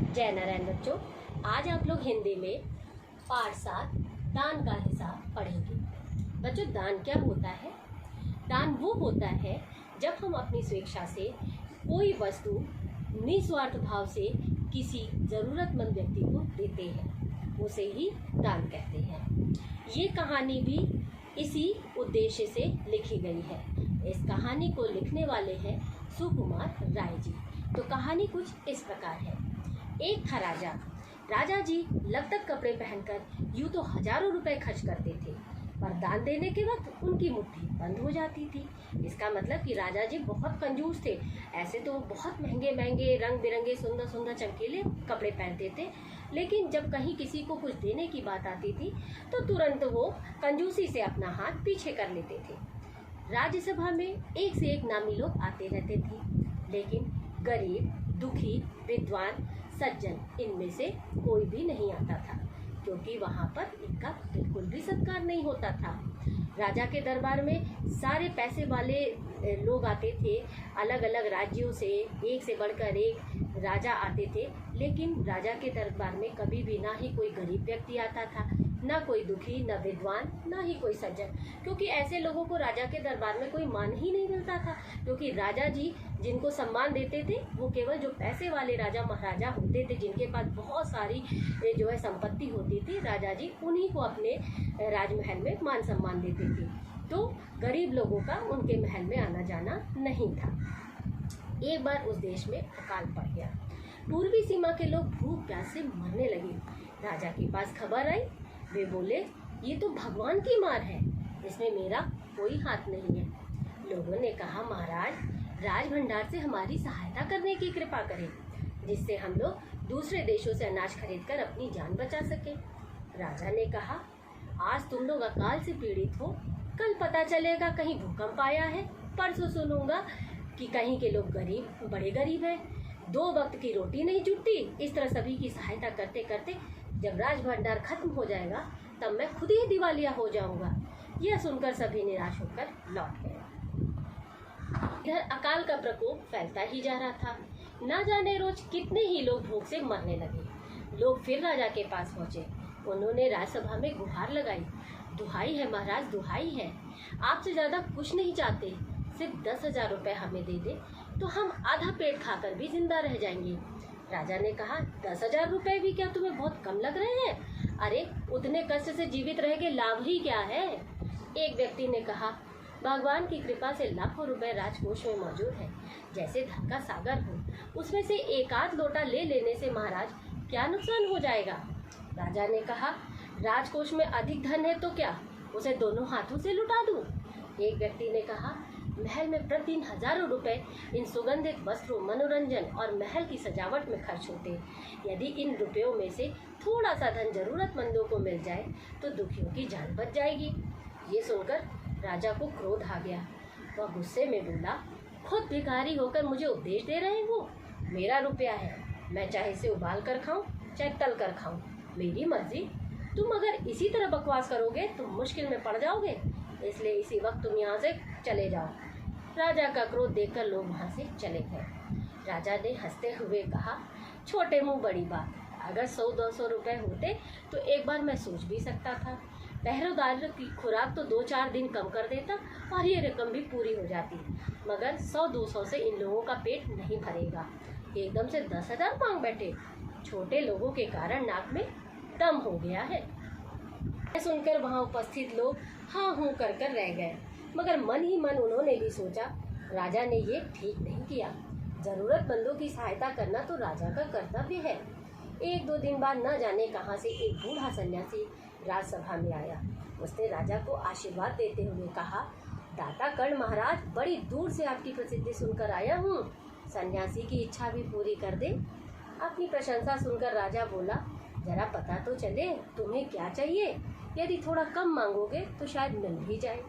जय नारायण बच्चों, आज आप लोग हिंदी में पाठ 7 दान का हिसाब पढ़ेंगे। बच्चों, दान क्या होता है? दान वो होता है जब हम अपनी स्वेच्छा से कोई वस्तु निस्वार्थ भाव से किसी ज़रूरतमंद व्यक्ति को देते हैं, उसे ही दान कहते हैं। ये कहानी भी इसी उद्देश्य से लिखी गई है। इस कहानी को लिखने वाले हैं सुकुमार राय जी। तो कहानी कुछ इस प्रकार है। एक था राजा जी लगतक कपड़े पहनकर यूँ तो हजारों रुपए खर्च करते थे, पर दान देने के वक्त उनकी मुट्ठी बंद हो जाती थी। इसका मतलब कि राजा जी बहुत कंजूस थे। ऐसे तो बहुत महंगे महंगे रंग बिरंगे सुंदर सुंदर चमकीले कपड़े पहनते थे, लेकिन जब कहीं किसी को कुछ देने की बात आती थी तो तुरंत वो कंजूसी से अपना हाथ पीछे कर लेते थे। राज्यसभा में एक से एक नामी लोग आते रहते थे, लेकिन गरीब, दुखी, विद्वान, सज्जन, इनमें से कोई भी नहीं आता था, क्योंकि वहाँ पर इनका बिल्कुल भी सत्कार नहीं होता था। राजा के दरबार में सारे पैसे वाले लोग आते थे, अलग अलग राज्यों से, एक से बढ़कर एक राजा आते थे, लेकिन राजा के दरबार में कभी भी ना ही कोई गरीब व्यक्ति आता था, ना कोई दुखी, ना विद्वान, ना ही कोई सज्जन, क्योंकि ऐसे लोगों को राजा के दरबार में कोई मान ही नहीं मिलता था। क्योंकि राजा जी जिनको सम्मान देते थे वो केवल जो पैसे वाले राजा महाराजा होते थे, जिनके पास बहुत सारी जो है संपत्ति होती थी, राजा जी उन्हीं को अपने राजमहल में मान सम्मान देते थे। तो गरीब लोगों का उनके महल में आना जाना नहीं था। एक बार उस देश में अकाल पड़ गया। पूर्वी सीमा के लोग भूख प्यास से मरने लगे। राजा के पास खबर आई। वे बोले, ये तो भगवान की मार है, इसमें मेरा कोई हाथ नहीं है। लोगों ने कहा, महाराज, राज भंडार से हमारी सहायता करने की कृपा करें, जिससे हम लोग दूसरे देशों से अनाज खरीदकर अपनी जान बचा सकें। राजा ने कहा, आज तुम लोग अकाल से पीड़ित हो, कल पता चलेगा कहीं भूकंप आया है, परसों सुनूंगा कि कहीं के लोग गरीब, बड़े गरीब हैं, 2 वक्त की रोटी नहीं जुटती। इस तरह सभी की सहायता करते करते जब राज भंडार खत्म हो जाएगा तब मैं खुद ही दिवालिया हो जाऊंगा। यह सुनकर सभी निराश होकर लौट गए। इधर अकाल का प्रकोप फैलता ही जा रहा था। ना जाने रोज कितने ही लोग भूख से मरने लगे। लोग फिर राजा के पास पहुंचे। उन्होंने राज्यसभा में गुहार लगाई, दुहाई है महाराज, दुहाई है, आपसे ज्यादा कुछ नहीं चाहते, सिर्फ 10,000 रुपए हमें दे दे तो हम आधा पेट खाकर भी जिंदा रह जाएंगे। राजा ने कहा, 10,000 रुपए भी क्या तुम्हें बहुत कम लग रहे हैं? अरे उतने कष्ट से जीवित रह के लाभ ही क्या है? एक व्यक्ति ने कहा, भगवान की कृपा से लाखों रुपए राजकोष में मौजूद है, जैसे धन का सागर हो, उसमें से एक आध लोटा ले लेने से महाराज क्या नुकसान हो जाएगा? राजा ने कहा, राजकोष में अधिक धन है तो क्या, उसे दोनों हाथों से लुटा दूं? एक व्यक्ति ने कहा, महल में प्रतिदिन हजारों रुपए इन सुगंधित वस्त्रों, मनोरंजन और महल की सजावट में खर्च होते। यदि इन रुपयों में से थोड़ा सा धन जरूरतमंदों को मिल जाए तो दुखियों की जान बच जाएगी। ये सुनकर राजा को क्रोध आ गया। वह गुस्से में बोला, खुद भिखारी होकर मुझे उपदेश दे रहे हो? मेरा रुपया है, मैं चाहे इसे उबाल कर खाऊं चाहे तल कर खाऊं, मेरी मर्जी। तुम अगर इसी तरह बकवास करोगे तो मुश्किल में पड़ जाओगे, इसलिए इसी वक्त तुम यहाँ से चले जाओ। राजा का क्रोध देखकर लोग वहाँ से चले गए। राजा ने हंसते हुए कहा, छोटे मुंह बड़ी बात, अगर 100-200 रुपए होते तो एक बार मैं सोच भी सकता था। पहरेदार की खुराक तो 2-4 दिन कम कर देता और ये रकम भी पूरी हो जाती, मगर 100-200 से इन लोगों का पेट नहीं भरेगा। एकदम से 10,000 मांग बैठे। छोटे लोगों के कारण नाक में दम हो गया है। सुनकर वहाँ उपस्थित लोग हाँ हूँ कर रह गए, मगर मन ही मन उन्होंने भी सोचा, राजा ने ये ठीक नहीं किया। जरूरतमंदों की सहायता करना तो राजा का कर्तव्य है। 1-2 दिन बाद न जाने कहाँ से एक बूढ़ा सन्यासी राजसभा में आया। उसने राजा को आशीर्वाद देते हुए कहा, दाता कर्ण महाराज, बड़ी दूर से आपकी प्रसिद्धि सुनकर आया हूँ, सन्यासी की इच्छा भी पूरी कर दे। अपनी प्रशंसा सुनकर राजा बोला, जरा पता तो चले तुम्हें क्या चाहिए, यदि थोड़ा कम मांगोगे तो शायद मिल भी जाए।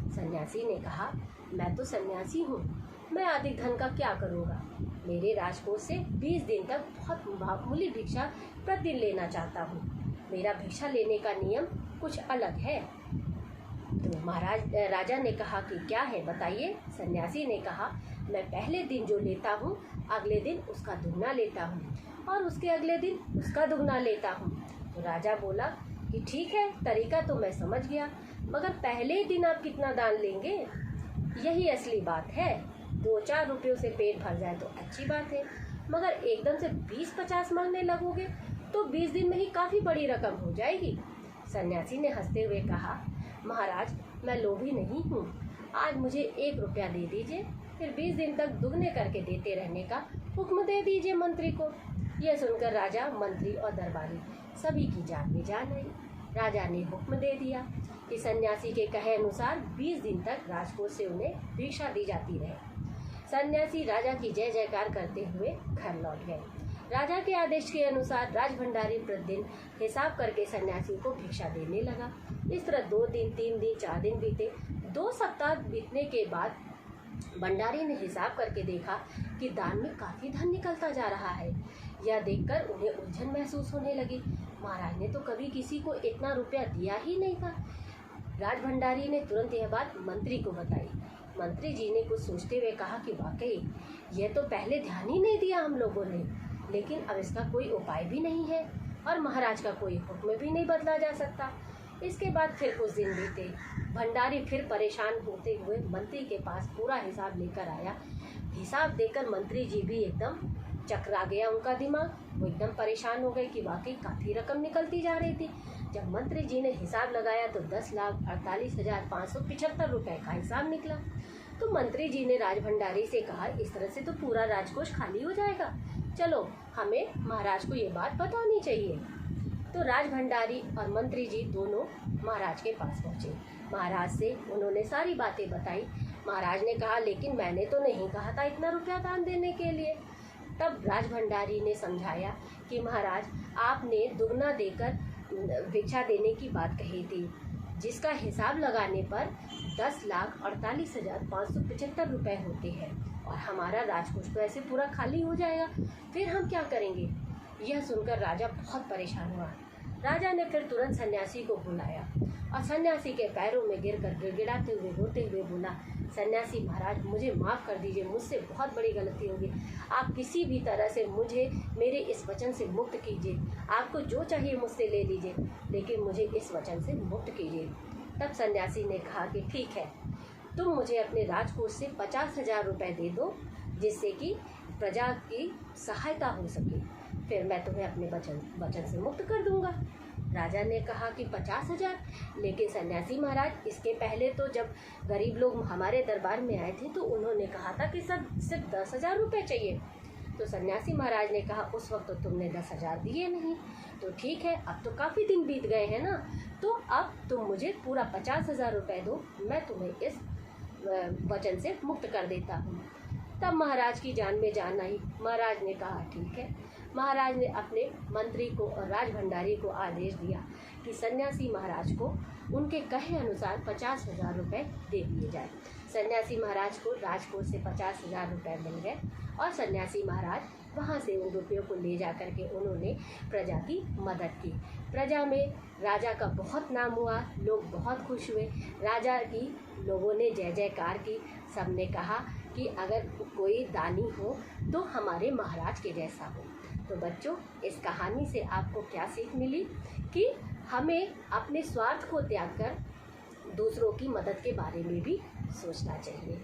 सन्यासी ने कहा, मैं तो सन्यासी हूँ, मैं अधिक धन का क्या करूँगा? मेरे राजकोष से 20 दिन तक बहुत मामूली भिक्षा प्रतिदिन लेना चाहता हूँ। मेरा भिक्षा लेने का नियम कुछ अलग है। तो राजा ने कहा कि क्या है बताइए। सन्यासी ने कहा, मैं पहले दिन जो लेता हूँ अगले दिन उसका दुगना लेता हूँ, और उसके अगले दिन उसका दुगना लेता हूँ। तो राजा बोला कि ठीक है, तरीका तो मैं समझ गया, मगर पहले ही दिन आप कितना दान लेंगे, यही असली बात है। 2-4 रुपयों से पेट भर जाए तो अच्छी बात है, मगर एकदम से 20-50 मांगने लगोगे तो 20 दिन में ही काफ़ी बड़ी रकम हो जाएगी। सन्यासी ने हंसते हुए कहा, महाराज मैं लोभी नहीं हूँ, आज मुझे 1 रुपया दे दीजिए, फिर 20 दिन तक दुगने करके देते रहने का हुक्म दे दीजिए मंत्री को। यह सुनकर राजा, मंत्री और दरबारी सभी की जान में जान आई। राजा ने हुक्म दे दिया कि सन्यासी के कहे अनुसार 20 दिन तक राजकोष से उन्हें भिक्षा दी जाती रहे। सन्यासी राजा की जय जयकार करते हुए घर लौट गए। राजा के आदेश के अनुसार राजभंडारी प्रतिदिन हिसाब करके सन्यासी को भिक्षा देने लगा। इस तरह 2 दिन, 3 दिन, 4 दिन बीते। 2 सप्ताह बीतने के बाद भंडारी ने हिसाब करके देखा कि दान में काफ़ी धन निकलता जा रहा है। यह देखकर उन्हें उलझन महसूस होने लगी। महाराज ने तो कभी किसी को इतना रुपया दिया ही नहीं था। राजभंडारी ने तुरंत यह बात मंत्री को बताई। मंत्री जी ने कुछ सोचते हुए कहा कि वाकई यह तो पहले ध्यान ही नहीं दिया हम लोगों ने, लेकिन अब इसका कोई उपाय भी नहीं है और महाराज का कोई हुक्म भी नहीं बदला जा सकता। इसके बाद फिर कुछ दिन बीते। भंडारी फिर परेशान होते हुए मंत्री के पास पूरा हिसाब लेकर आया। हिसाब देखकर मंत्री जी भी एकदम चकरा गया, उनका दिमाग, वो एकदम परेशान हो गए कि वाकई काफ़ी रकम निकलती जा रही थी। जब मंत्री जी ने हिसाब लगाया तो 10,48,575 रुपये का हिसाब निकला। तो मंत्री जी ने राजभंडारी से कहा, इस तरह से तो पूरा राजकोष खाली हो जाएगा, चलो हमें महाराज को ये बात बतानी चाहिए। तो राजभंडारी और मंत्री जी दोनों महाराज के पास पहुँचे। महाराज से उन्होंने सारी बातें बताई। महाराज ने कहा, लेकिन मैंने तो नहीं कहा था इतना रुपया दान देने के लिए। तब राजभंडारी ने समझाया कि महाराज आपने दुगना देकर भिक्षा देने की बात कही थी, जिसका हिसाब लगाने पर 10,48,575 रुपये होते हैं और हमारा राजकोष तो ऐसे पूरा खाली हो जाएगा, फिर हम क्या करेंगे। यह सुनकर राजा बहुत परेशान हुआ। राजा ने फिर तुरंत सन्यासी को बुलाया और सन्यासी के पैरों में गिरकर गिड़गिड़ाते हुए रोते हुए बोला, सन्यासी महाराज मुझे माफ़ कर दीजिए, मुझसे बहुत बड़ी गलती होगी। आप किसी भी तरह से मुझे मेरे इस वचन से मुक्त कीजिए। आपको जो चाहिए मुझसे ले लीजिए, लेकिन मुझे इस वचन से मुक्त कीजिए। तब सन्यासी ने कहा कि ठीक है, तुम मुझे अपने राजकोष से 50,000 रुपये दे दो, जिससे कि प्रजा की सहायता हो सके, फिर मैं तुम्हें अपने वचन से मुक्त कर दूंगा। राजा ने कहा कि 50,000, लेकिन सन्यासी महाराज इसके पहले तो जब गरीब लोग हमारे दरबार में आए थे तो उन्होंने कहा था कि सिर्फ 10,000 रुपये चाहिए। तो सन्यासी महाराज ने कहा, उस वक्त तो तुमने 10,000 दिए नहीं। तो ठीक है, अब तो काफ़ी दिन बीत गए हैं ना, तो अब तुम मुझे पूरा 50,000 रुपये दो, मैं तुम्हें इस वचन से मुक्त कर देता हूँ। तब महाराज की जान में जान आई। महाराज ने कहा ठीक है। महाराज ने अपने मंत्री को और राजभंडारी को आदेश दिया कि सन्यासी महाराज को उनके कहे अनुसार 50,000 रुपये दे दिए जाए। सन्यासी महाराज को राजकोष से 50,000 रुपये मिल गए और सन्यासी महाराज वहाँ से उन रुपयों को ले जा कर के उन्होंने प्रजा की मदद की। प्रजा में राजा का बहुत नाम हुआ, लोग बहुत खुश हुए। राजा की लोगों ने जय जयकार की। सबने कहा कि अगर कोई दानी हो तो हमारे महाराज के जैसा हो। तो बच्चों, इस कहानी से आपको क्या सीख मिली कि हमें अपने स्वार्थ को त्याग कर दूसरों की मदद के बारे में भी सोचना चाहिए।